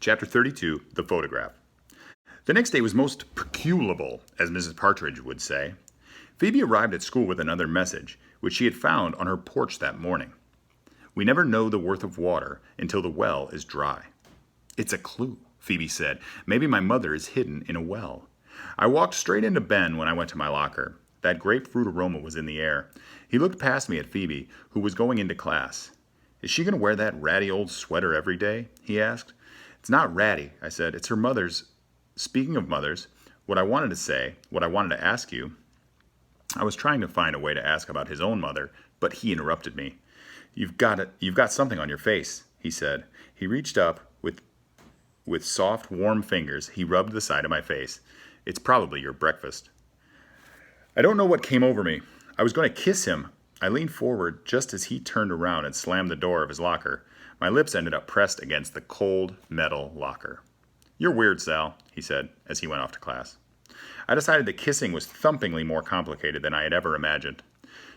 Chapter 32, The Photograph. The next day was most peculable, as Mrs. Partridge would say. Phoebe arrived at school with another message, which she had found on her porch that morning. We never know the worth of water until the well is dry. It's a clue, Phoebe said. Maybe my mother is hidden in a well. I walked straight into Ben when I went to my locker. That grapefruit aroma was in the air. He looked past me at Phoebe, who was going into class. Is she going to wear that ratty old sweater every day? He asked. It's not ratty, I said. It's her mother's. Speaking of mothers, what I wanted to ask you, I was trying to find a way to ask about his own mother, but he interrupted me. You've got something on your face, he said. He reached up with soft, warm fingers. He rubbed the side of my face. It's probably your breakfast. I don't know what came over me. I was going to kiss him. I leaned forward just as he turned around and slammed the door of his locker. My lips ended up pressed against the cold metal locker. You're weird, Sal, he said as he went off to class. I decided that kissing was thumpingly more complicated than I had ever imagined.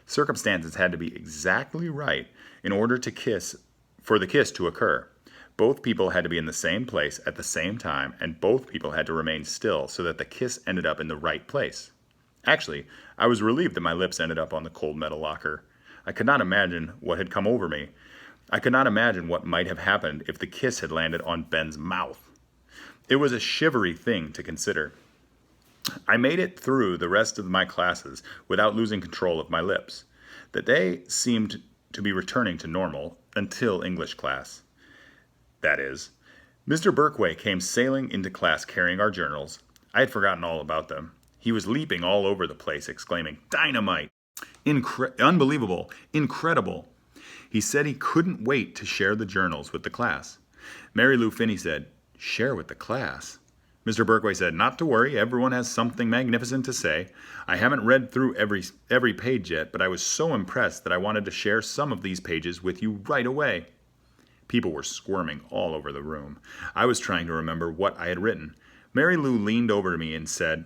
Circumstances had to be exactly right in order for the kiss to occur. Both people had to be in the same place at the same time, and both people had to remain still so that the kiss ended up in the right place. Actually, I was relieved that my lips ended up on the cold metal locker. I could not imagine what had come over me. I could not imagine what might have happened if the kiss had landed on Ben's mouth. It was a shivery thing to consider. I made it through the rest of my classes without losing control of my lips. The day seemed to be returning to normal until English class. That is, Mr. Berkway came sailing into class carrying our journals. I had forgotten all about them. He was leaping all over the place, exclaiming, "Dynamite! Unbelievable! Incredible!" He said he couldn't wait to share the journals with the class. Mary Lou Finney said, "Share with the class?" Mr. Berkway said, "Not to worry, everyone has something magnificent to say. I haven't read through every page yet, but I was so impressed that I wanted to share some of these pages with you right away." People were squirming all over the room. I was trying to remember what I had written. Mary Lou leaned over to me and said,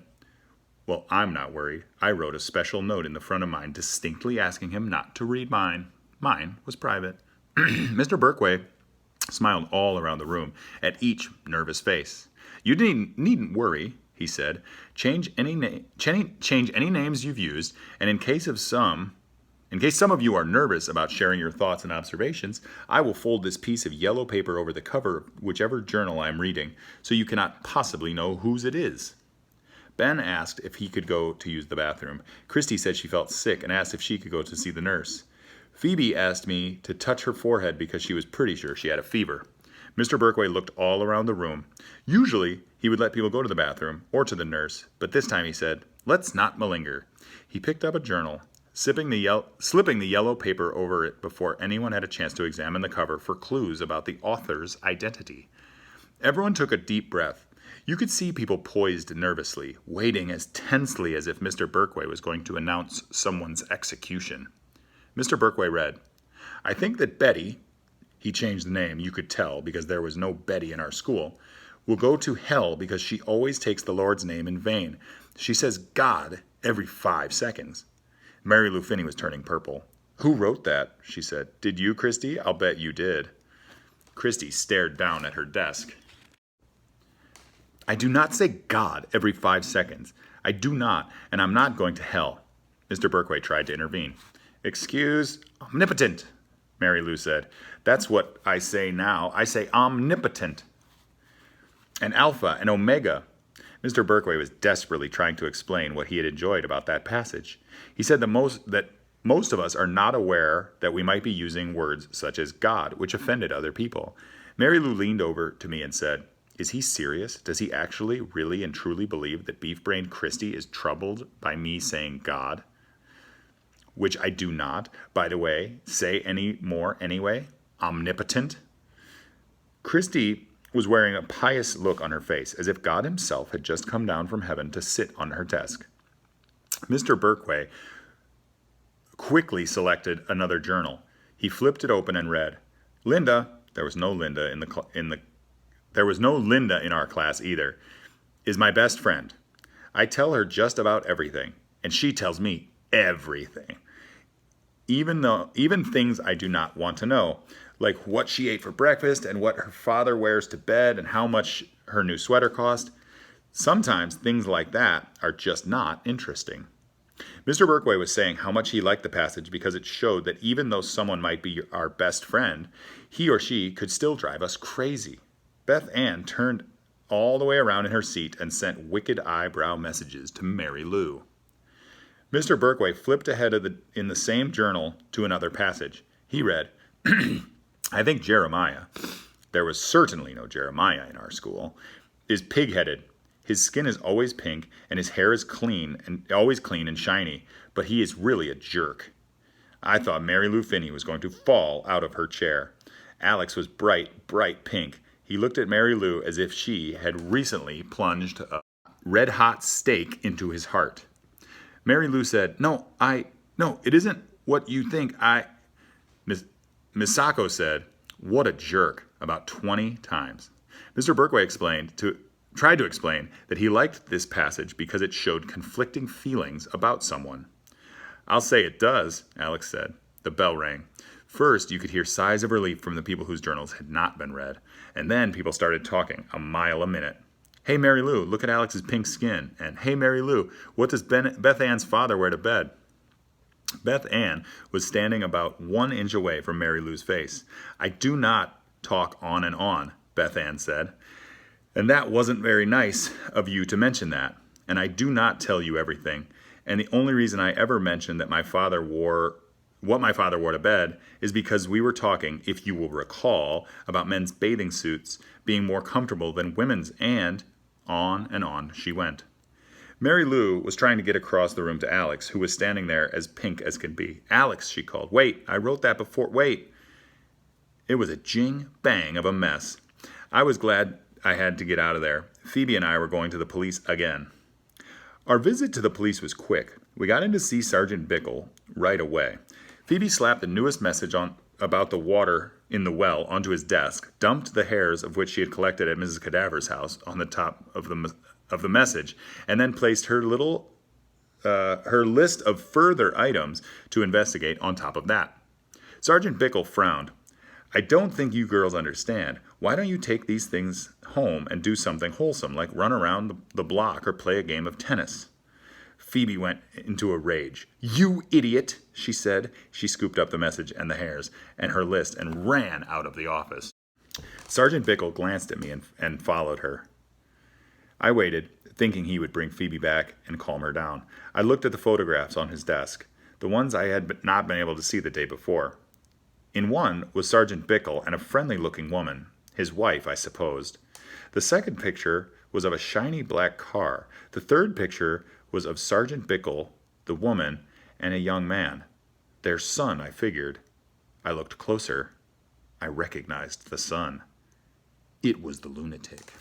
"Well, I'm not worried. I wrote a special note in the front of mine distinctly asking him not to read mine. Mine was private." Mr. Berkway smiled all around the room at each nervous face. "You needn't worry," he said. Change any names you've used, and in case some of you are nervous about sharing your thoughts and observations, I will fold this piece of yellow paper over the cover of whichever journal I'm reading, so you cannot possibly know whose it is." Ben asked if he could go to use the bathroom. Christy said she felt sick and asked if she could go to see the nurse. Phoebe asked me to touch her forehead because she was pretty sure she had a fever. Mr. Berkway looked all around the room. Usually, he would let people go to the bathroom or to the nurse, but this time he said, "Let's not malinger." He picked up a journal, slipping the yellow paper over it before anyone had a chance to examine the cover for clues about the author's identity. Everyone took a deep breath. You could see people poised nervously, waiting as tensely as if Mr. Berkway was going to announce someone's execution. Mr. Berkway read, "I think that Betty," he changed the name, you could tell, because there was no Betty in our school, "will go to hell because she always takes the Lord's name in vain. She says God every 5 seconds. Mary Lou Finney was turning purple. "Who wrote that?" she said. "Did you, Christy? I'll bet you did." Christy stared down at her desk. "I do not say God every 5 seconds. I do not, and I'm not going to hell." Mr. Berkway tried to intervene. "Excuse, omnipotent," Mary Lou said. "That's what I say now. I say omnipotent. And Alpha and Omega." Mr. Berkway was desperately trying to explain what he had enjoyed about that passage. He said that most of us are not aware that we might be using words such as God, which offended other people. Mary Lou leaned over to me and said, "Is he serious? Does he actually, really, and truly believe that beef-brained Christy is troubled by me saying God? Which I do not, by the way, say any more anyway. Omnipotent." Christy was wearing a pious look on her face, as if God himself had just come down from heaven to sit on her desk. Mr. Berkway quickly selected another journal. He flipped it open and read, "Linda," there was no Linda in our class either, "is my best friend. I tell her just about everything, and she tells me everything. Even things I do not want to know, like what she ate for breakfast and what her father wears to bed and how much her new sweater cost. Sometimes things like that are just not interesting. Mr. Berkway was saying how much he liked the passage because it showed that even though someone might be our best friend, he or she could still drive us crazy. Beth Ann turned all the way around in her seat and sent wicked eyebrow messages to Mary Lou. Mr. Berkway flipped ahead in the same journal to another passage. He read, I think Jeremiah, there was certainly no Jeremiah in our school, is pig-headed. His skin is always pink, and his hair is always clean and shiny, but he is really a jerk. I thought Mary Lou Finney was going to fall out of her chair. Alex was bright, bright pink. He looked at Mary Lou as if she had recently plunged a red-hot stake into his heart. Mary Lou said, No, it isn't what you think. Misako said, What a jerk, about 20 times. Mr. Berkway tried to explain that he liked this passage because it showed conflicting feelings about someone. I'll say it does, Alex said. The bell rang. First, you could hear sighs of relief from the people whose journals had not been read, and then people started talking a mile a minute. Hey, Mary Lou, look at Alex's pink skin. And hey, Mary Lou, what does Beth Ann's father wear to bed? Beth Ann was standing about 1 inch away from Mary Lou's face. I do not talk on and on, Beth Ann said. And that wasn't very nice of you to mention that. And I do not tell you everything. And the only reason I ever mentioned that what my father wore to bed is because we were talking, if you will recall, about men's bathing suits being more comfortable than women's, and on she went. Mary Lou was trying to get across the room to Alex, who was standing there as pink as could be. Alex, she called. Wait, I wrote that before. Wait. It was a jing-bang of a mess. I was glad I had to get out of there. Phoebe and I were going to the police again. Our visit to the police was quick. We got in to see Sergeant Bickle right away. Phoebe slapped the newest message about the water in the well onto his desk, dumped the hairs of which she had collected at Mrs. Cadaver's house on the top of the message, and then placed her list of further items to investigate on top of that. Sergeant Bickle frowned. I don't think you girls understand. Why don't you take these things home and do something wholesome, like run around the block or play a game of tennis? Phoebe went into a rage. You idiot, she said. She scooped up the message and the hairs and her list and ran out of the office. Sergeant Bickle glanced at me and followed her. I waited, thinking he would bring Phoebe back and calm her down. I looked at the photographs on his desk, the ones I had not been able to see the day before. In one was Sergeant Bickle and a friendly-looking woman, his wife, I supposed. The second picture was of a shiny black car. The third picture was of Sergeant Bickle, the woman, and a young man. Their son, I figured. I looked closer. I recognized the son. It was the lunatic.